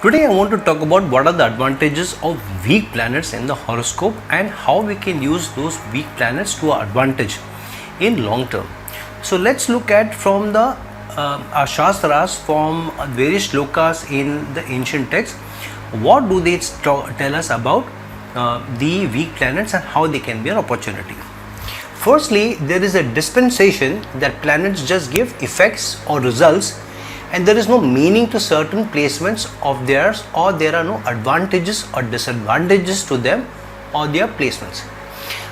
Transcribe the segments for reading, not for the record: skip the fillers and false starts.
Today I want to talk about what are the advantages of weak planets in the horoscope and how we can use those weak planets to our advantage in long term. So let's look at from the Shastras, from various shlokas in the ancient texts. What do they tell us about the weak planets and how they can be an opportunity? Firstly, there is a dispensation that planets just give effects or results, and there is no meaning to certain placements of theirs, or there are no advantages or disadvantages to them or their placements.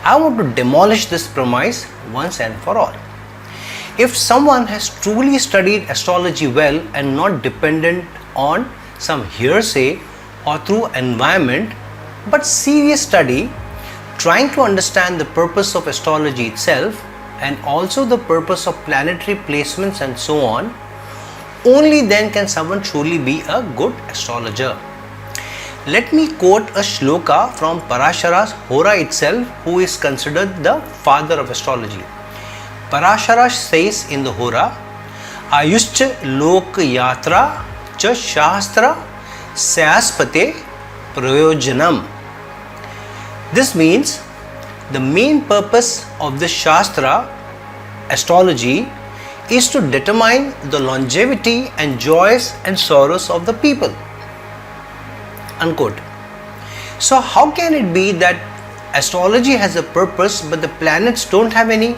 I want to demolish this premise once and for all. If someone has truly studied astrology well and not dependent on some hearsay or through environment, but serious study, trying to understand the purpose of astrology itself and also the purpose of planetary placements and so on, only then can someone truly be a good astrologer. Let me quote a shloka from Parashara's Hora itself, who is considered the father of astrology. Parashara says in the Hora, Ayushcha lok yatra cha shastra sayaspate prayojanam. This means the main purpose of the Shastra, astrology, is to determine the longevity and joys and sorrows of the people. Unquote. So how can it be that astrology has a purpose but the planets don't have any?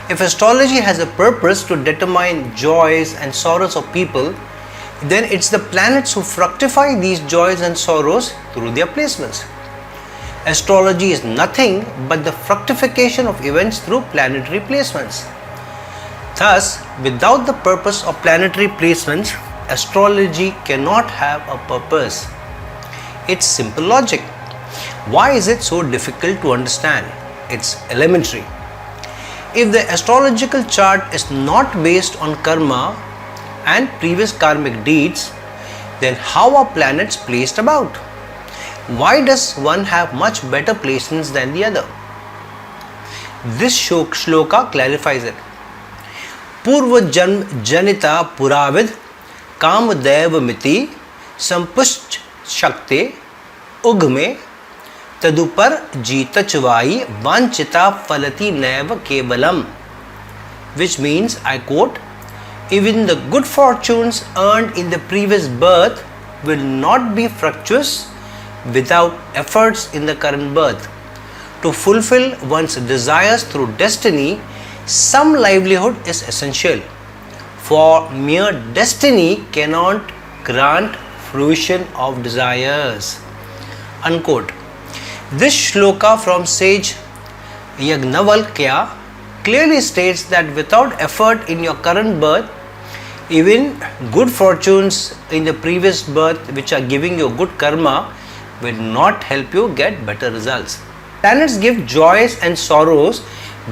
If astrology has a purpose to determine joys and sorrows of people, then it's the planets who fructify these joys and sorrows through their placements. Astrology is nothing but the fructification of events through planetary placements. Thus, without the purpose of planetary placements, astrology cannot have a purpose. It's simple logic. Why is it so difficult to understand? It's elementary. If the astrological chart is not based on karma and previous karmic deeds, then how are planets placed about? Why does one have much better placements than the other? This shloka clarifies it. Purva janita puravid kamadeva miti sampush shakte ugme tadupar jita chvai vanchita falati neva kevalam. Which means, I quote, even the good fortunes earned in the previous birth will not be fructuous without efforts in the current birth. To fulfill one's desires through destiny, some livelihood is essential, for mere destiny cannot grant fruition of desires. Unquote. This shloka from sage Yagnavalkya clearly states that without effort in your current birth, even good fortunes in the previous birth which are giving you good karma will not help you get better results. Planets give joys and sorrows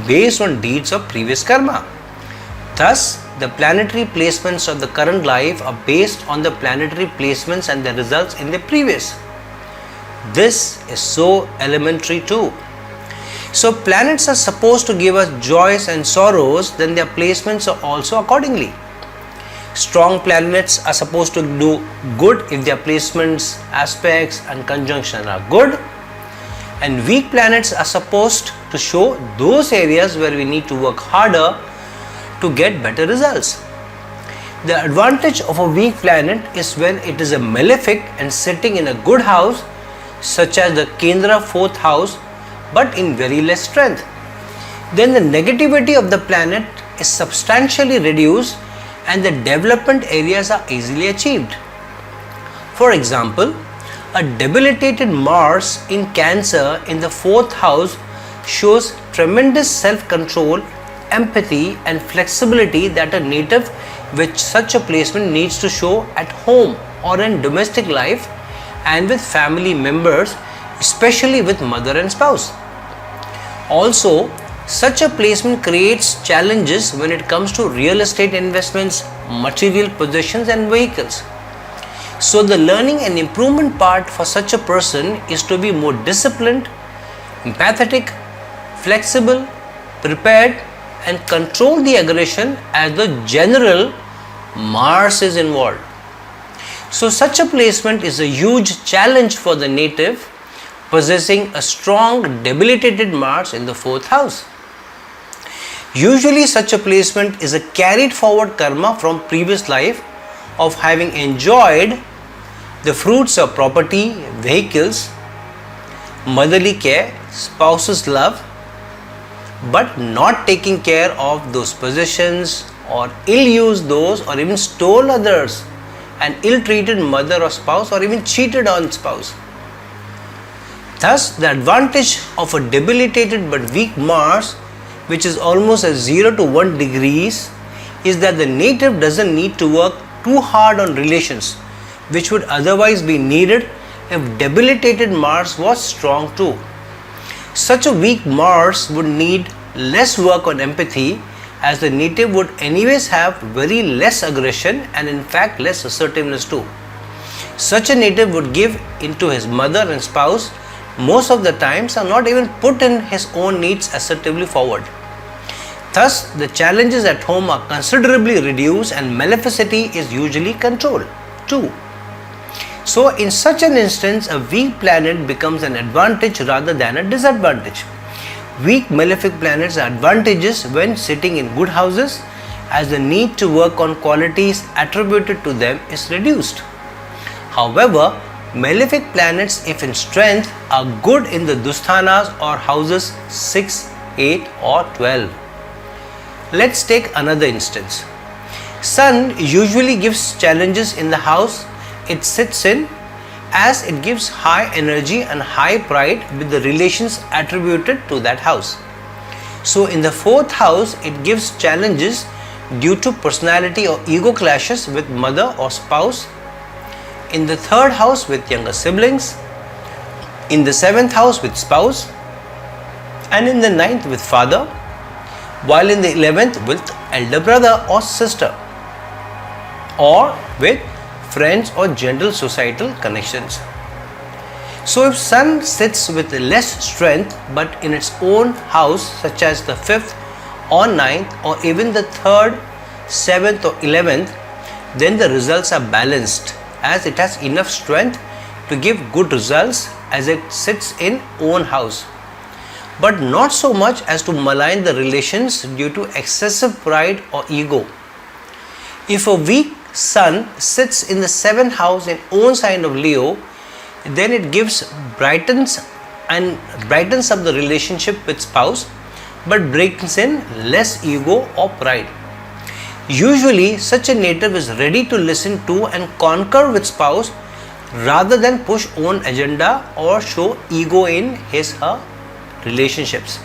based on deeds of previous karma. Thus, the planetary placements of the current life are based on the planetary placements and the results in the previous. This is so elementary too. So, planets are supposed to give us joys and sorrows, then their placements are also accordingly. Strong planets are supposed to do good if their placements, aspects and conjunction are good, and weak planets are supposed to show those areas where we need to work harder to get better results. The advantage of a weak planet is when it is a malefic and sitting in a good house such as the Kendra 4th house, but in very less strength. Then the negativity of the planet is substantially reduced and the development areas are easily achieved. For example, a debilitated Mars in Cancer in the 4th house shows tremendous self-control, empathy and flexibility that a native with such a placement needs to show at home or in domestic life and with family members, especially with mother and spouse. Also, such a placement creates challenges when it comes to real estate investments, material possessions and vehicles. So the learning and improvement part for such a person is to be more disciplined, empathetic, flexible, prepared and control the aggression as the general Mars is involved. So such a placement is a huge challenge for the native possessing a strong debilitated Mars in the 4th house. Usually such a placement is a carried forward karma from previous life of having enjoyed the fruits of property, vehicles, motherly care, spouse's love, but not taking care of those possessions or ill-used those or even stole others and ill-treated mother or spouse or even cheated on spouse. Thus, the advantage of a debilitated but weak Mars, which is almost at 0 to 1 degrees, is that the native doesn't need to work too hard on relations, which would otherwise be needed if debilitated Mars was strong too. Such a weak Mars would need less work on empathy, as the native would anyways have very less aggression and in fact less assertiveness too. Such a native would give into his mother and spouse most of the times and not even put in his own needs assertively forward. Thus, the challenges at home are considerably reduced and maleficity is usually controlled too. So, in such an instance, a weak planet becomes an advantage rather than a disadvantage. Weak malefic planets are advantageous when sitting in good houses, as the need to work on qualities attributed to them is reduced. However, malefic planets, if in strength, are good in the dusthanas or houses 6, 8 or 12. Let's take another instance. Sun usually gives challenges in the house it sits in, as it gives high energy and high pride with the relations attributed to that house. So in the 4th house, it gives challenges due to personality or ego clashes with mother or spouse, in the 3rd house with younger siblings, in the 7th house with spouse, and in the 9th with father, while in the 11th with elder brother or sister, or with friends or general societal connections. So if Sun sits with less strength but in its own house, such as the 5th or 9th or even the 3rd, 7th or 11th, then the results are balanced, as it has enough strength to give good results as it sits in own house, but not so much as to malign the relations due to excessive pride or ego. If a weak Sun sits in the 7th house in own sign of Leo, then it brightens up the relationship with spouse, but brings in less ego or pride. Usually, such a native is ready to listen to and conquer with spouse rather than push own agenda or show ego in his/her relationships.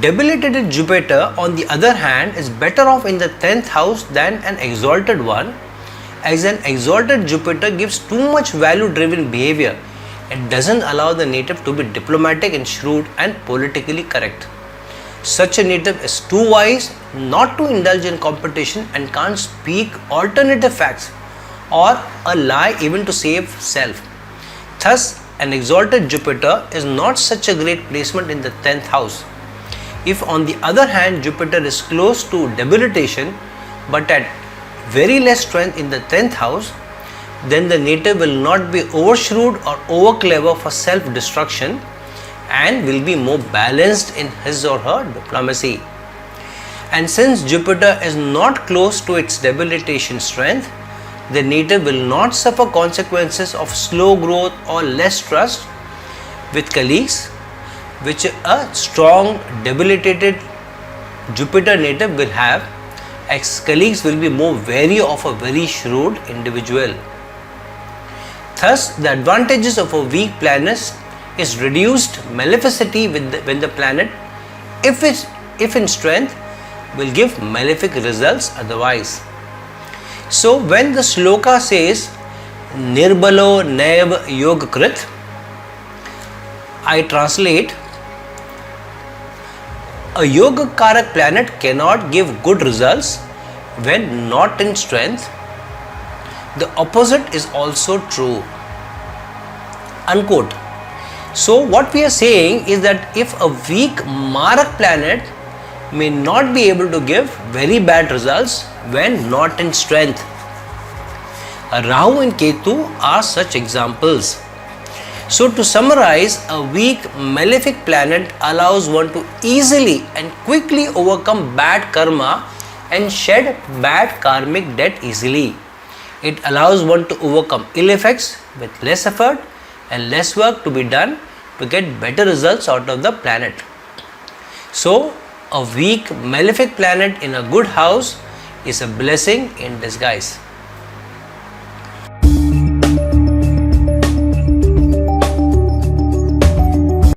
Debilitated Jupiter, on the other hand, is better off in the 10th house than an exalted one, as an exalted Jupiter gives too much value-driven behavior. It doesn't allow the native to be diplomatic and shrewd and politically correct. Such a native is too wise not to indulge in competition and can't speak alternative facts or a lie even to save self. Thus, an exalted Jupiter is not such a great placement in the 10th house. If on the other hand Jupiter is close to debilitation but at very less strength in the 10th house, then the native will not be over shrewd or over clever for self-destruction and will be more balanced in his or her diplomacy. And since Jupiter is not close to its debilitation strength, the native will not suffer consequences of slow growth or less trust with colleagues, which a strong debilitated Jupiter native will have. Ex-colleagues will be more wary of a very shrewd individual. Thus, the advantages of a weak planet is reduced maleficity when the planet, if in strength, will give malefic results otherwise. So, when the sloka says Nirbalo Naiv Yog Krit, I translate, a yoga karak planet cannot give good results when not in strength. The opposite is also true. Unquote. So what we are saying is that if a weak Marak planet may not be able to give very bad results when not in strength. Rahu and Ketu are such examples. So, to summarize, a weak malefic planet allows one to easily and quickly overcome bad karma and shed bad karmic debt easily. It allows one to overcome ill effects with less effort and less work to be done to get better results out of the planet. So, a weak malefic planet in a good house is a blessing in disguise.